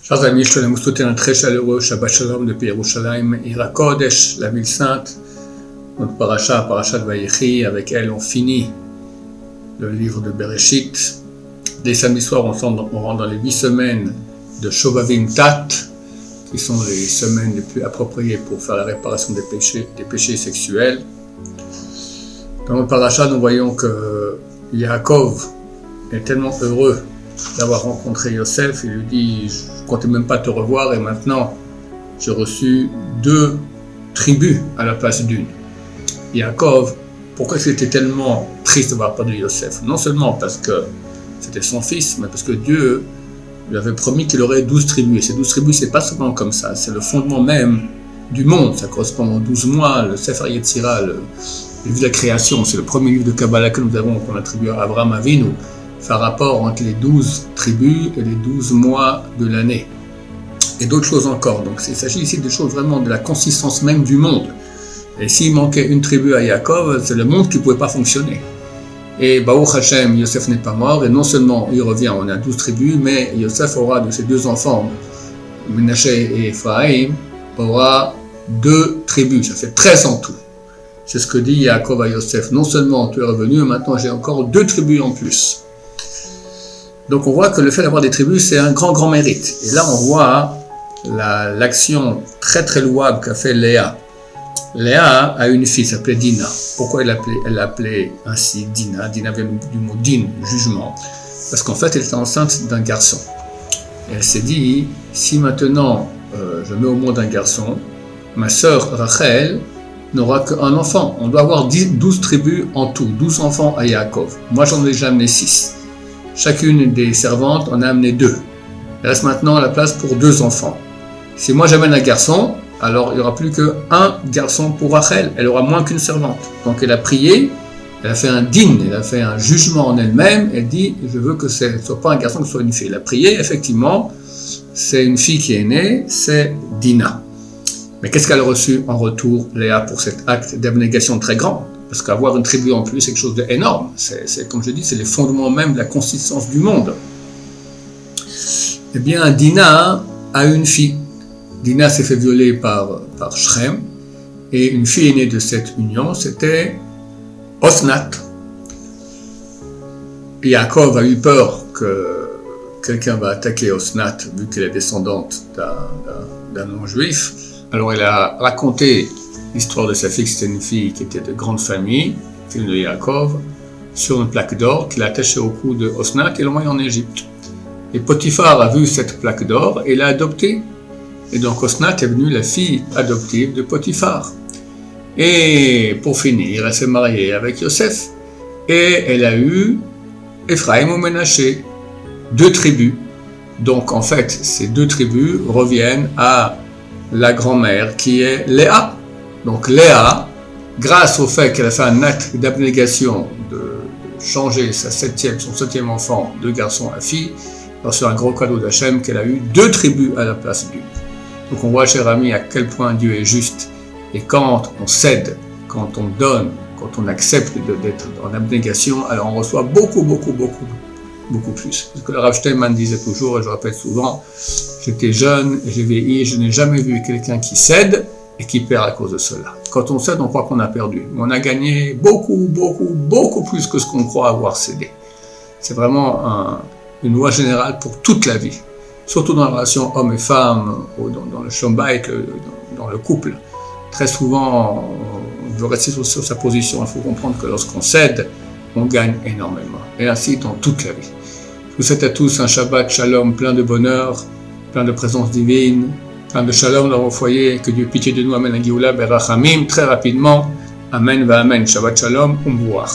Chers amis, je tenais à vous souhaiter un très chaleureux Shabbat Shalom depuis Yerushalayim, Ira Kodesh, la ville sainte. Notre parasha de Vayechi, avec elle on finit le livre de Bereshit. Dès samedi soir, on rentre dans les 8 semaines de Shovavim Tat, qui sont les semaines les plus appropriées pour faire la réparation des péchés sexuels. Dans notre parasha, nous voyons que Yaakov est tellement heureux d'avoir rencontré Yosef. Il lui dit: je ne comptais même pas te revoir et maintenant j'ai reçu 2 tribus à la place d'une. Yaakov, pourquoi il était tellement triste d'avoir perdu Yosef? Non seulement parce que c'était son fils, mais parce que Dieu lui avait promis qu'il aurait 12 tribus. Et ces 12 tribus, c'est pas seulement comme ça, c'est le fondement même du monde. Ça correspond aux 12 mois, le Sefer Yetzira, le livre de la création. C'est le premier livre de Kabbalah que nous avons, qu'on attribue à Abraham Avinu. Fait un rapport entre les 12 tribus et les 12 mois de l'année. Et d'autres choses encore. Donc il s'agit ici de choses vraiment de la consistance même du monde. Et s'il manquait une tribu à Yaakov, c'est le monde qui ne pouvait pas fonctionner. Et Baruch Hashem, Yosef n'est pas mort, et non seulement il revient, on a 12 tribus, mais Yosef aura de ses 2 enfants, Menaché et Ephraim, aura 2 tribus, ça fait 13 en tout. C'est ce que dit Yaakov à Yosef. Non seulement tu es revenu, mais maintenant j'ai encore 2 tribus en plus. Donc on voit que le fait d'avoir des tribus, c'est un grand mérite. Et là on voit l'action très louable qu'a fait Léa. Léa a une fille, s'appelait Dina. Pourquoi elle l'appelait ainsi Dina? Dina vient du mot din, jugement. Parce qu'en fait elle était enceinte d'un garçon. Et elle s'est dit, si maintenant je mets au monde un garçon, ma sœur Rachel n'aura qu'un enfant. On doit avoir 12 tribus en tout, 12 enfants à Yaakov. Moi j'en ai déjà amené 6. Chacune des servantes en a amené 2. Il reste maintenant la place pour 2 enfants. Si moi j'amène un garçon, alors il n'y aura plus qu'un garçon pour Rachel. Elle aura moins qu'une servante. Donc elle a prié, elle a fait un din, elle a fait un jugement en elle-même. Elle dit, je veux que ce ne soit pas un garçon, que ce soit une fille. Elle a prié, effectivement, c'est une fille qui est née, c'est Dina. Mais qu'est-ce qu'elle a reçu en retour, Léa, pour cet acte d'abnégation très grand? Parce qu'avoir une tribu en plus, c'est quelque chose d'énorme. C'est, comme je dis, c'est les fondements même de la consistance du monde. Eh bien, Dina a une fille. Dina s'est fait violer par Shrem, et une fille est née de cette union, c'était Osnat. Yaakov a eu peur que quelqu'un va attaquer Osnat, vu qu'elle est descendante d'un non-juif. Alors il a raconté l'histoire de sa fille, c'était une fille qui était de grande famille, fille de Yaakov, sur une plaque d'or qu'il a attachée au cou de Osnat et l'a envoyée en Égypte. Et Potiphar a vu cette plaque d'or et l'a adoptée. Et donc Osnat est devenue la fille adoptive de Potiphar. Et pour finir, elle s'est mariée avec Yosef. Et elle a eu Ephraim ou Menaché, 2 tribus. Donc en fait, ces 2 tribus reviennent à la grand-mère qui est Léa. Donc Léa, grâce au fait qu'elle a fait un acte d'abnégation de changer son 7e enfant de garçon à fille, a reçu un gros cadeau d'Hachem qu'elle a eu 2 tribus à la place d'une. Donc on voit, chers amis, à quel point Dieu est juste. Et quand on cède, quand on donne, quand on accepte d'être en abnégation, alors on reçoit beaucoup plus. Ce que le Rav Steinman disait toujours, et je répète souvent, j'étais jeune, j'ai vieilli, je n'ai jamais vu quelqu'un qui cède et qui perd à cause de cela. Quand on cède, on croit qu'on a perdu. Mais on a gagné beaucoup plus que ce qu'on croit avoir cédé. C'est vraiment une loi générale pour toute la vie. Surtout dans la relation homme et femme, ou dans le shalom bayit, dans le couple. Très souvent, on veut rester sur sa position. Il faut comprendre que lorsqu'on cède, on gagne énormément. Et ainsi dans toute la vie. Je vous souhaite à tous un Shabbat Shalom plein de bonheur, plein de présence divine, plein de Shalom dans vos foyers. Que Dieu ait pitié de nous. Amen. Géoula berachamim. Très rapidement. Amen va Amen. Shabbat Shalom. Au revoir.